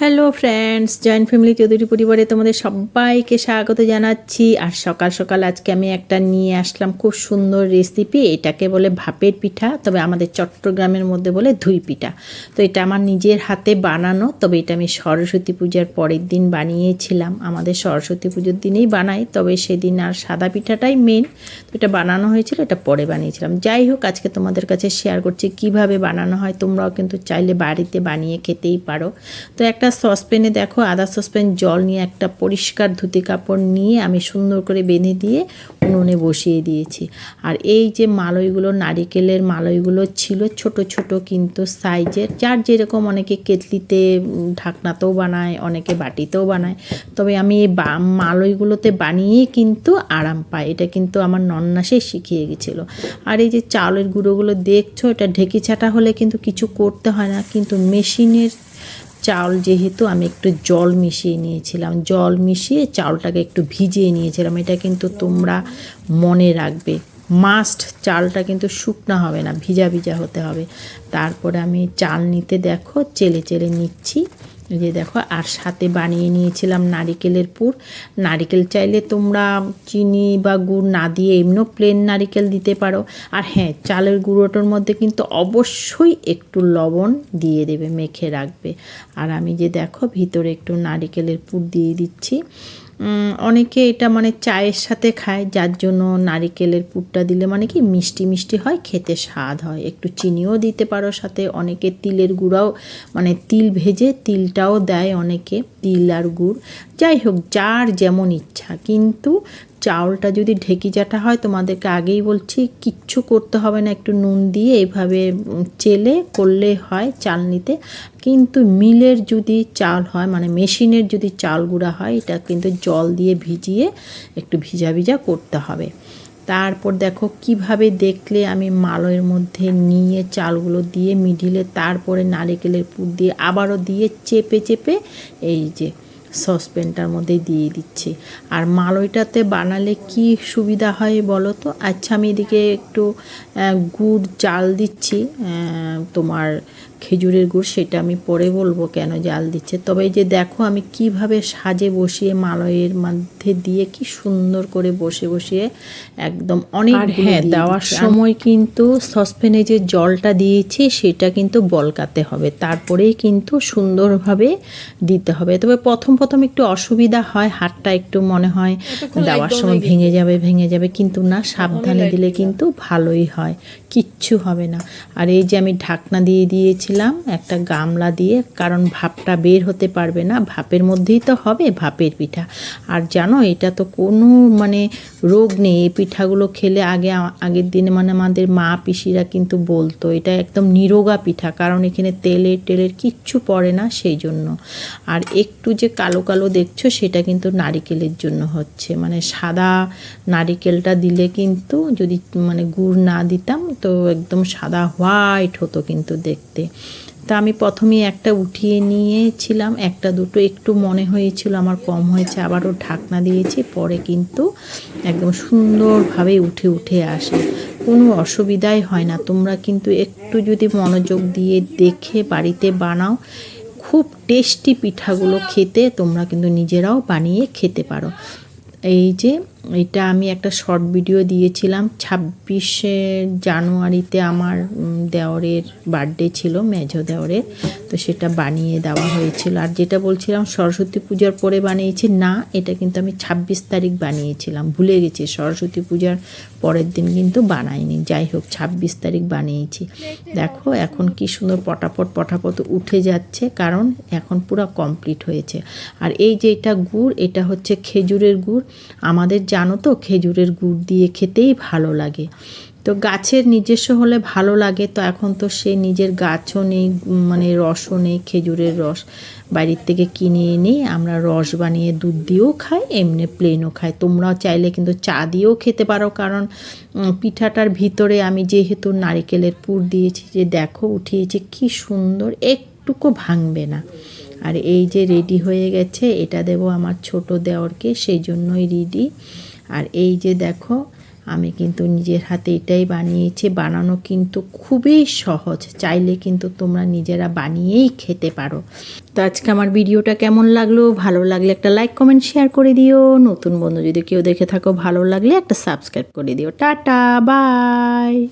Hello friends, joint family Chowdhury পরিবারে তোমাদের সবাইকে স্বাগত জানাচ্ছি। আর সকাল সকাল আজকে আমি একটা নিয়ে আসলাম খুব সুন্দর রেসিপি। এটাকে বলে ভাপের পিঠা, তবে আমাদের চট্টগ্রামের মধ্যে বলে ধুই পিঠা। তো এটা আমার নিজের হাতে বানানো, তবে এটা আমি সরস্বতী পূজার পরের দিন বানিয়েছিলাম। আমাদের সরস্বতী পুজোর দিনেই বানাই, তবে সেদিন আর সাদা পিঠাটাই মেন। তো এটা বানানো হয়েছিল, এটা পরে বানিয়েছিলাম। যাই হোক, আজকে তোমাদের কাছে শেয়ার করছি কিভাবে বানানো হয়। তোমরাও কিন্তু চাইলে বাড়িতে বানিয়ে খেতেই পারো। তো একটা সসপ্যানে দেখো, আদা সসপ্যান জল নিয়ে একটা পরিষ্কার ধুতি কাপড় নিয়ে আমি সুন্দর করে বেঁধে দিয়ে উনুনে বসিয়ে দিয়েছি। আর এই যে মালইগুলো, নারিকেলের মালইগুলো ছিল ছোট ছোট কিন্তু সাইজের, যার যেরকম, অনেকে কেটলিতে ঢাকনাতেও বানায়, অনেকে বাটিতেও বানায়। তবে আমি এই মালইগুলোতে বানিয়ে কিন্তু আরাম পাই। এটা কিন্তু আমার নন্নাসে শিখিয়ে গেছিলো। আর এই যে চাউলের গুঁড়োগুলো দেখছো, এটা ঢেকি ছাটা হলে কিন্তু কিছু করতে হয় না, কিন্তু মেশিনের চাউল যেহেতু, আমি একটু জল মিশিয়ে নিয়েছিলাম, জল মিশিয়ে চাউলটাকে একটু ভিজিয়ে নিয়েছিলাম। এটা কিন্তু তোমরা মনে রাখবে, মাস্ট চালটা কিন্তু শুকনা হবে না, ভিজা ভিজা হতে হবে। তারপরে আমি চাল নিতে দেখো চেলে চেলে নিচ্ছি, যে দেখো। আর সাথে বানিয়ে নিয়েছিলাম নারিকেলের পুর। নারিকেল চাইলে তোমরা চিনি বা গুড় না দিয়ে এমনিও প্লেন নারিকেল দিতে পারো। আর হ্যাঁ, চালের গুঁড়োটার মধ্যে কিন্তু অবশ্যই একটু লবণ দিয়ে দেবে, মেখে রাখবে। আর আমি যে দেখো ভিতরে একটু নারিকেলের পুর দিয়ে দিচ্ছি। অনেকে এটা মানে চায়ের সাথে খায়, যার জন্য নারিকেলের পুরটা দিলে মানে কি মিষ্টি মিষ্টি হয়, খেতে স্বাদ হয়। একটু চিনিও দিতে পারো সাথে, অনেকে তিলের গুঁড়াও, মানে তিল ভেজে তিলটাও দেয় অনেকে, তিল আর গুড়। যাই হোক, যার যেমন ইচ্ছা। কিন্তু চাউলটা যদি ঢেকি জাটা হয়, তোমাদেরকে আগেই বলছি, কিচ্ছু করতে হবে না, একটু নুন দিয়ে এইভাবে চেলে করলে হয় চালনিতে। কিন্তু মিলের যদি চাল হয়, মানে মেশিনের যদি চাল গুঁড়া হয়, এটা কিন্তু জল দিয়ে ভিজিয়ে একটু ভিজা ভিজা করতে হবে। তারপর দেখো কিভাবে, দেখলে আমি মালয়ের মধ্যে নিয়ে চালগুলো দিয়ে মিডিলে, তারপরে নারকেলের পুর দিয়ে আবারও দিয়ে চেপে চেপে এই যে সসপ্যানটার মধ্যে দিয়ে দিচ্ছি। আর মালইটাতে বানালে কি সুবিধা হয় বলো তো? আচ্ছা, আমি এদিকে একটু গুড় জাল দিচ্ছি, তোমার খেজুরের গুড়, সেটা আমি পরে বলবো কেন জাল দিচ্ছে। তবে এই যে দেখো আমি কিভাবে সাজে বসিয়ে মালইয়ের মধ্যে দিয়ে কি সুন্দর করে বসে বসিয়ে একদম অনেক। হ্যাঁ, দেওয়ার সময় কিন্তু সসপ্যানে যে জলটা দিয়েছি সেটা কিন্তু বলকাতে হবে, তারপরেই কিন্তু সুন্দরভাবে দিতে হবে। তবে প্রথম প্রথম একটু অসুবিধা হয়, হাতটা একটু মনে হয় দেওয়ার সময় ভেঙে যাবে, কিন্তু না, সাবধানে দিলে কিন্তু ভালোই হয়, কিচ্ছু হবে না। আর এই যে আমি ঢাকনা দিয়ে দিয়েছিলাম একটা গামলা দিয়ে, কারণ ভাপটা বের হতে পারবে না, ভাপের মধ্যেই তো হবে ভাপের পিঠা। আর জানো, এটা তো কোনো মানে রোগ নেই, এই পিঠাগুলো খেলে আগের দিনে মানে আমাদের মা পিসিরা কিন্তু বলতো এটা একদম নিরোগা পিঠা, কারণ এখানে তেলের কিচ্ছু পড়ে না, সেই জন্য। আর একটু যে কালো কালো দেখছো, সেটা কিন্তু নারিকেলের জন্য হচ্ছে, মানে সাদা নারিকেলটা দিলে কিন্তু, যদি মানে গুড় না দিতাম তো একদম সাদা হোয়াইট হতো কিন্তু দেখতে। তা আমি প্রথমেই একটা উঠিয়ে নিয়েছিলাম, একটা দুটো একটু মনে হয়েছিল আমার কম হয়েছে, আবারও ঢাকনা দিয়েছি, পরে কিন্তু একদম সুন্দরভাবে উঠে উঠে আসে, কোনো অসুবিধাই হয় না। তোমরা কিন্তু একটু যদি মনোযোগ দিয়ে দেখে বাড়িতে বানাও, খুব টেস্টি পিঠাগুলো খেতে, তোমরা কিন্তু নিজেরাও বানিয়ে খেতে পারো। এই যে এটা আমি একটা শর্ট ভিডিও দিয়েছিলাম 26শে জানুয়ারিতে, আমার দেওরের বার্থডে ছিল, মেজো দেওরের, তো সেটা বানিয়ে দেওয়া হয়েছিল। আর যেটা বলছিলাম সরস্বতী পূজার পরে বানিয়েছি, না, এটা কিন্তু আমি 26 তারিখ বানিয়েছিলাম, ভুলে গেছি, সরস্বতী পূজার পরের দিন কিন্তু বানাইনি। যাই হোক, 26 তারিখ বানিয়েছি। দেখো এখন কি সুন্দর পটাপট উঠে যাচ্ছে, কারণ এখন পুরো কমপ্লিট হয়েছে। আর এই যে এটা গুড়, এটা হচ্ছে খেজুরের গুড়। আমাদের জানো তো, খেজুরের গুড় দিয়ে খেতেই ভালো লাগে। তো গাছের নিজস্ব হলে ভালো লাগে, তো এখন তো সে নিজের গাছও নেই, মানে রসও নেই, খেজুরের রস বাড়ির থেকে কিনে এনে আমরা রস বানিয়ে দুধ দিয়েও খাই, এমনি প্লেনও খাই। তোমরাও চাইলে কিন্তু চা দিয়েও খেতে পারো, কারণ পিঠাটার ভিতরে আমি যেহেতু নারিকেলের পুর দিয়েছি, যে দেখো উঠিয়েছে কি সুন্দর, একটুকু ভাঙবে না। আর এই যে রেডি হয়ে গেছে, এটা দেবো আমার ছোট দেওরকে, সেই জন্যই রেডি। আর এই যে দেখো আমি কিন্তু নিজের হাতে এটাই বানিয়েছি। বানানো কিন্তু খুবই সহজ, চাইলে কিন্তু তোমরা নিজেরা বানিয়েই খেতে পারো। তো আজকে আমার ভিডিওটা কেমন লাগলো, ভালো লাগলে একটা লাইক কমেন্ট শেয়ার করে দিও। নতুন বন্ধু যদি কেউ দেখে থাকো ভালো লাগলে একটা সাবস্ক্রাইব করে দিও। Tata, by.